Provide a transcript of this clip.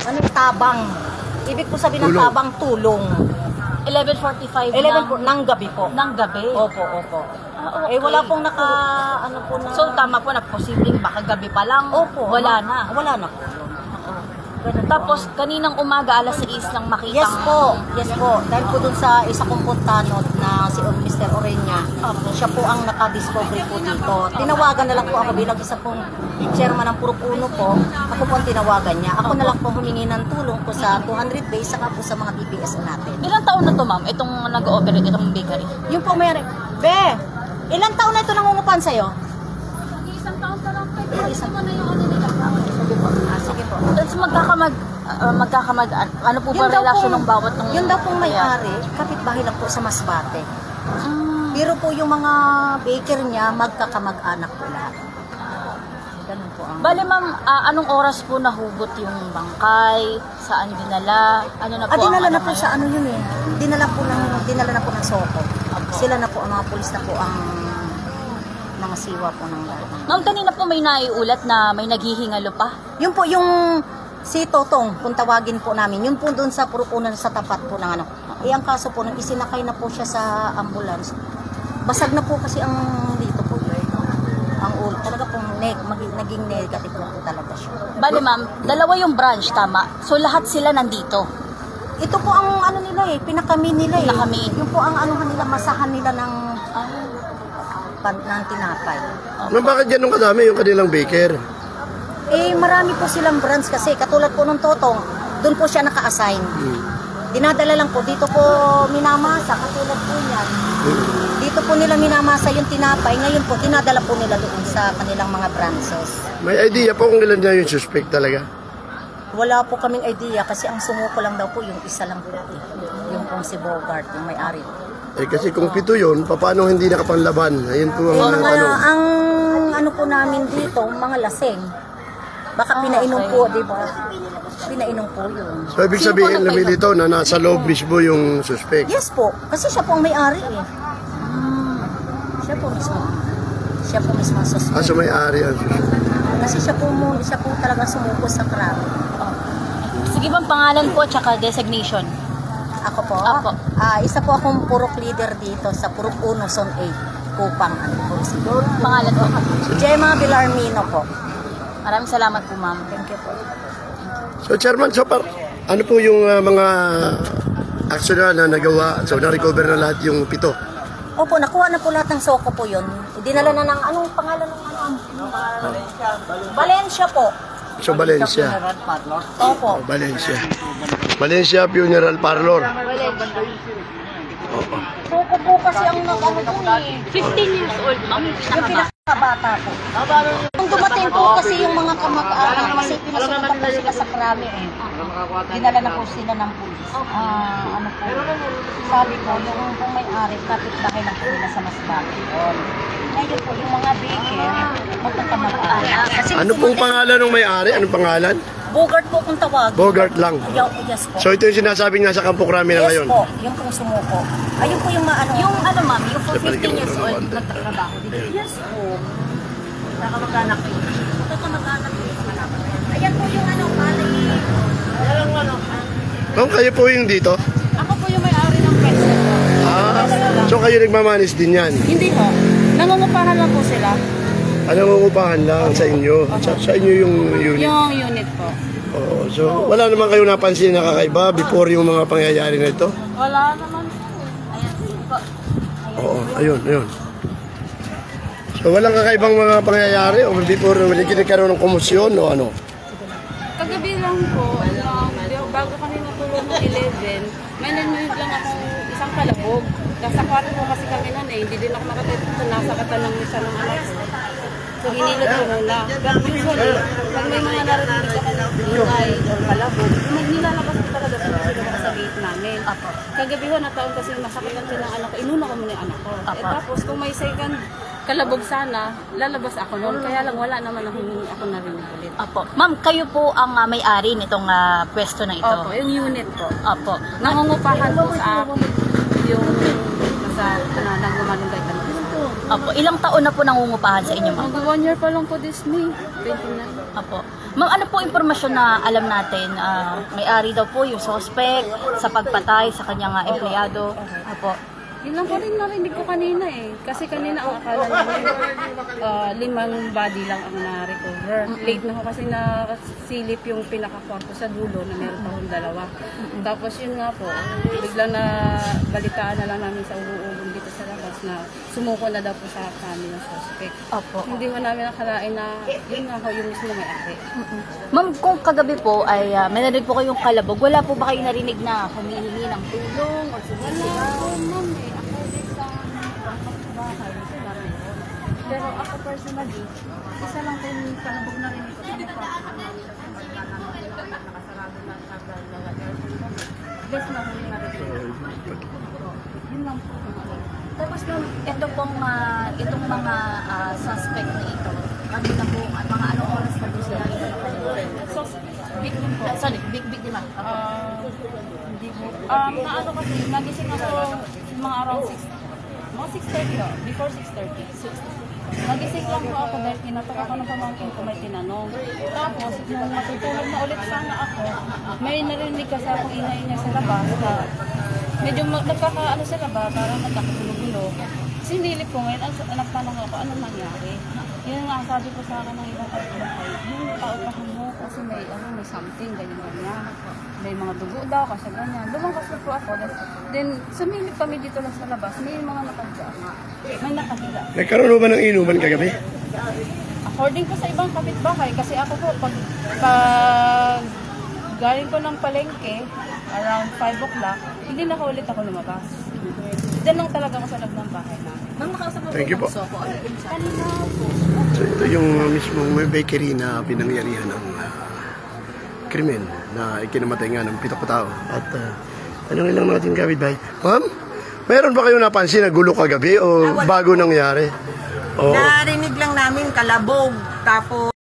ano, tabang. Ibig po sabihin ng tabang tulong. 11:45 ng gabi po. Ng gabi? Opo, opo. Okay. Wala pong ano po na... So, tama po na posibleng baka gabi pa lang. Opo. Wala na. Wala na po. Tapos, kaninang umaga, alas 6 lang makita. Yes po. Yes po. Dahil po dun sa isa kong puntanod na si Mr. Orenya, siya po ang nakadiscovery po dito. Tinawagan na lang po ako bilang isa pong chairman ng Puro Puno po. Ako po ang tinawagan niya. Ako na lang po humingi ng tulong po sa 200 base saka po sa mga DPS natin. Ilang taon na to, ma'am? Itong nag-ooperate, itong bakery? Yung po mayroon. Be, ilang taon na ito nangungupahan sa'yo? Isang taon pa lang. Isang taon na yung ano nila. Sige po. Tapos ano po ba relasyon ng bawat ng... Yun daw pong may-ari, kapitbahay lang po sa Masbate. Pero po yung mga baker niya, magkakamag-anak po lahat. Ganun po ang... Bale ma'am, anong oras po nahugot yung bangkay? Saan dinala? Ano na po dinala ang na po sa ano yun eh. Dinala na po ng Soko. Sila na po, ang mga pulis na po ang mga siwa po ng lahat. Ma'am, kanina po may naiulat na may naghihingalo pa. Yun po yung si Totong, kung tawagin po namin. Yun po doon sa Puro Puno sa tapat po ng ano. Ang kaso po, nung isinakay na po siya sa ambulance, basag na po kasi ang dito po. Ang ulo. Talaga pong naging negative na po talaga siya. Bale ma'am, dalawa yung branch, tama? So lahat sila nandito? Ito po ang ano nila eh, pinakamin nila eh. Pinakamin. Yung po ang ano nila, masahan nila ng tinapay. Ma'am, bakit ganun kadami yung kanilang baker? Eh, marami po silang branch kasi, katulad po ng Totong, doon po siya naka-assign. Dinadala lang po, dito po minamasa, katulad po yan. Dito po nila minamasa yung tinapay, ngayon po, dinadala po nila doon sa kanilang mga branches. May idea po kung ilan na yung suspect talaga? Wala po kaming idea kasi ang sumuko lang daw po yung isa lang po. Yung pong si Bogart, yung may-ari. Eh kasi kung 7 yun, paano hindi nakapanlaban? Ayun po ang tanong. Ang ano po namin dito, mga laseng. Baka pinainom po, di ba? Pinainom po yun. So ibig sabihin, lumilitaw na nasa loob mismo yung suspect? Yes po, kasi siya po ang may-ari eh. Siya po mismo. Siya po mismo ang suspect. So may-ari ang suspect? Kasi siya po talaga sumuko sa krami. Sige bang pangalan po at saka designation? Ako po? Apo. Isa po akong purok leader dito sa Puro Puno, Zone 8. Kupang, ano po siguro. Pangalan po? Gemma Villarmino po. Maraming salamat po ma'am. Thank you po. So Chairman, ano po yung mga aksyon na nagawa? So na-recover na lahat yung 7? Opo, nakuha na po lahat ng Soko po yun. Dinala na ng anong pangalan ng ano? Valencia po. So Valencia. Opo. Valencia. Valencia Funeral Parlor. Soko po kasi ang nag-ano po eh. 15 years old ma'am. Yung pinakabata po. Nung dumating po kasi yung mga kamag-anak kasi pinasunod po sila sa krami eh. Dinala na po sila ng pulis. Ano po, sabi po, yung pong may-ari, kapit-bahay lang po nila sa Masbate. Ngayon po, yung mga baker, magkakamag-anak. Ano pong pangalan ng may-ari? Anong pangalan? Bogart po kung tawag. Bogart lang. Yes po. So ito yung sinasabing nasa Kampo Krami na Yes ngayon? po, yung pong sumuko. Ayun po yung maano. Yung ano ma'am, yung 15 years old nagtatrabaho dito. Yes po. Nakakamag-anak po. Nakakamag-anak po. Ayan po yung ano, palay. Ma'am, kayo po yung dito? Ako po yung may-ari ng pet shop. So kayo nagmamanis din yan? Hindi po. Nangungupahan lang po sila. Ano upahan lang sa inyo? Sa inyo yung unit? Yung unit po. Oo, so wala naman kayo napansin na kakaiba before yung mga pangyayari na ito? Wala naman po. Oo, ayun. So walang kakaibang mga pangyayari o before nagkaroon ng komosyon o ano? Kagabi lang po, bago kami natulog ng 11, may nanonood lang akong isang kalabog. Nasa kwarto po kasi kami nun eh, hindi din ako makatito nasa katan ng isa ng anak. So hinilot ko muna. But usually, pag may mga narinig ako ingay o kalabog, nilalabas ko talaga sila sa gate namin. Kagabi ho, nataon kasi masakitan silang anak ko, inuna ko muna yung anak ko. Tapos kung may second kalabog sana, lalabas ako noon. Kaya lang wala naman ako narinig ulit. Opo. Ma'am, kayo po ang may-ari nitong pwesto na ito? Opo, yung unit po. Opo. Nangungupahan po sa yung nasa nangumanong kay Tanong. Opo, ilang taon na po nangungupahan sa inyo, ma'am? Mag 1 year pa lang po this May. 29. Opo. Ma'am, ano po impormasyon na alam natin? May-ari daw po yung suspect sa pagpatay sa kanyang empleyado. Opo. Yun lang po rin narinig ko kanina eh. Kasi kanina ang akala namin 5 body lang ang na-recover. Late na ko kasi nasilip yung pinaka-kwarto sa dulo na meron pa akong 2. Tapos yun nga po, biglang na balitaan na lang namin sa ulo-ulong dito sa labas na sumuko na daw po sa kami ng suspect. Opo. Hindi ko namin nakalain na yun nga po yung mismo may-ari. Ma'am, kung kagabi po ay may narinig po kayong kalabog, wala po ba kayo narinig na humihingi ng tulong o sumisigaw? Ma'am eh, ako din sa bahay, wala rin. Pero ako personally, isa lang po yung kalabog na rin ito sa nakasarado na sa best na rin na rin. Yun lang po. Tapos ma'am, itong mga suspect na ito, kanina po, at mga anong oras na po sila ito? So, victim po. Sorry, big di ba? Hindi po. Naano kasi, nagising ako mga around 6. Mga 6:30 o, before 6:30. Nagising lang po ako dahil tinatak ako ng pamangkin ko, may tinanong. Tapos, nung matutulog na ulit sana ako, may narinig kasi akong ingay-ingay sa labas. Medyo nagkakaano sila ba, parang nagkakagulo-gulo. Sinilip ko ngayon, nagtanong ako, anong nangyari? Yun nga, sabi ko sa akin ng ibang kapitbahay, yung paupahan mo kasi may something, ganyan-ganyan. May mga dugo daw kasi ganyan. Lumangkas na po ako. Then, sumilip kami dito lang sa labas, may mga nakahiga. May nakahiga. Nagkaroon ba ng inuman kagabi? According po sa ibang kapitbahay, kasi ako po, pag galing ko ng palengke, around 5 o'clock, hindi na ulit ako lumabas. Diyan lang talaga ako sa loob ng bahay namin. Thank you po. Kanina po. So ito yung mismong bakery na pinangyarihan ng krimen na ikinamatay nga ng 7 tao. At tanongin lang natin kapitbahay. Ma'am, mayroon ba kayo napansin na gulo kagabi o bago nangyari? O Narinig lang namin kalabog, tapos